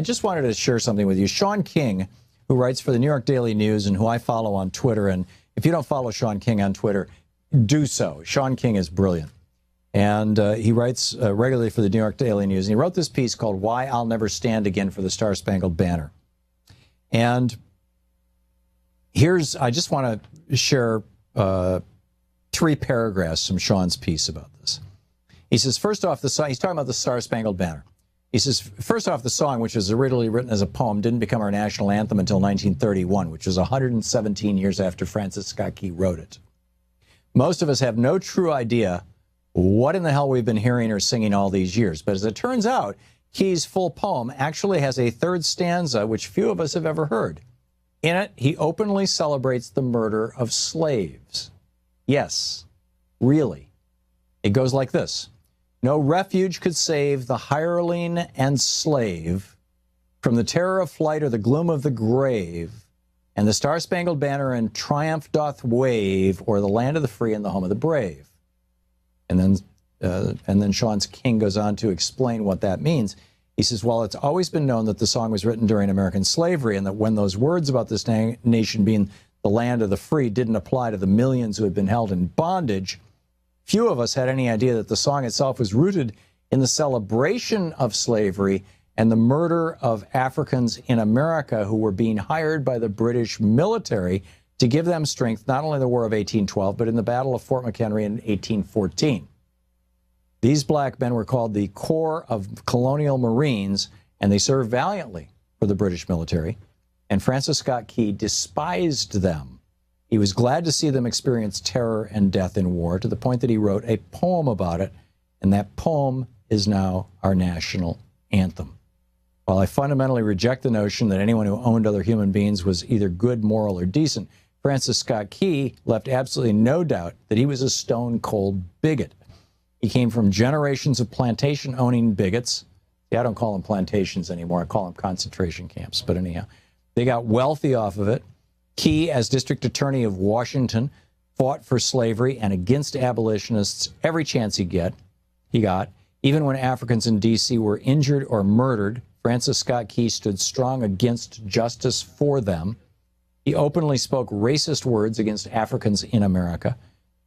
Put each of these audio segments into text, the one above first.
I just wanted to share something with you. Sean King, who writes for the New York Daily News and who I follow on Twitter, and if you don't follow Sean King on Twitter, do so. Sean King is brilliant. And he writes regularly for the New York Daily News. And he wrote this piece called Why I'll Never Stand Again for the Star-Spangled Banner. And I just want to share 3 paragraphs from Sean's piece about this. He says, first off, the song, he's talking about the Star-Spangled Banner. He says, first off, the song, which was originally written as a poem, didn't become our national anthem until 1931, which was 117 years after Francis Scott Key wrote it. Most of us have no true idea what in the hell we've been hearing or singing all these years. But as it turns out, Key's full poem actually has a 3rd stanza, which few of us have ever heard. In it, he openly celebrates the murder of slaves. Yes, really. It goes like this. No refuge could save the hireling and slave from the terror of flight or the gloom of the grave, and the Star-Spangled Banner in triumph doth wave o'er the land of the free and the home of the brave. And then Sean King goes on to explain what that means. He says, well, it's always been known that the song was written during American slavery, and that when those words about this nation being the land of the free didn't apply to the millions who had been held in bondage, few of us had any idea that the song itself was rooted in the celebration of slavery and the murder of Africans in America who were being hired by the British military to give them strength, not only in the War of 1812, but in the Battle of Fort McHenry in 1814. These black men were called the Corps of Colonial Marines, and they served valiantly for the British military, and Francis Scott Key despised them. He was glad to see them experience terror and death in war, to the point that he wrote a poem about it, and that poem is now our national anthem. While I fundamentally reject the notion that anyone who owned other human beings was either good, moral, or decent, Francis Scott Key left absolutely no doubt that he was a stone-cold bigot. He came from generations of plantation-owning bigots. See, I don't call them plantations anymore. I call them concentration camps. But anyhow, they got wealthy off of it. Key, as District Attorney of Washington, fought for slavery and against abolitionists every chance he got. Even when Africans in D.C. were injured or murdered, Francis Scott Key stood strong against justice for them. He openly spoke racist words against Africans in America.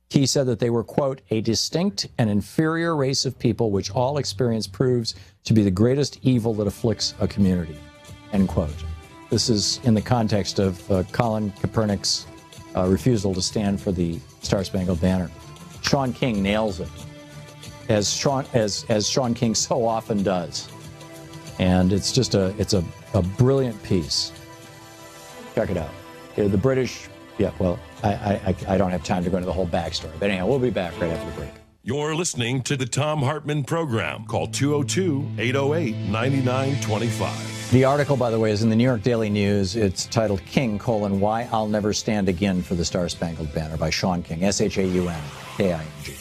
Key said that they were, quote, a distinct and inferior race of people which all experience proves to be the greatest evil that afflicts a community, end quote. This is in the context of Colin Kaepernick's refusal to stand for the Star-Spangled Banner. Sean King nails it, as Sean King so often does. And it's just a brilliant piece. Check it out. The British, yeah, well, I don't have time to go into the whole backstory. But anyhow, we'll be back right after the break. You're listening to the Thom Hartmann Program. Call 202-808-9925. The article, by the way, is in the New York Daily News. It's titled King, Why I'll Never Stand Again for the Star-Spangled Banner by Sean King, S-H-A-U-N-K-I-N-G.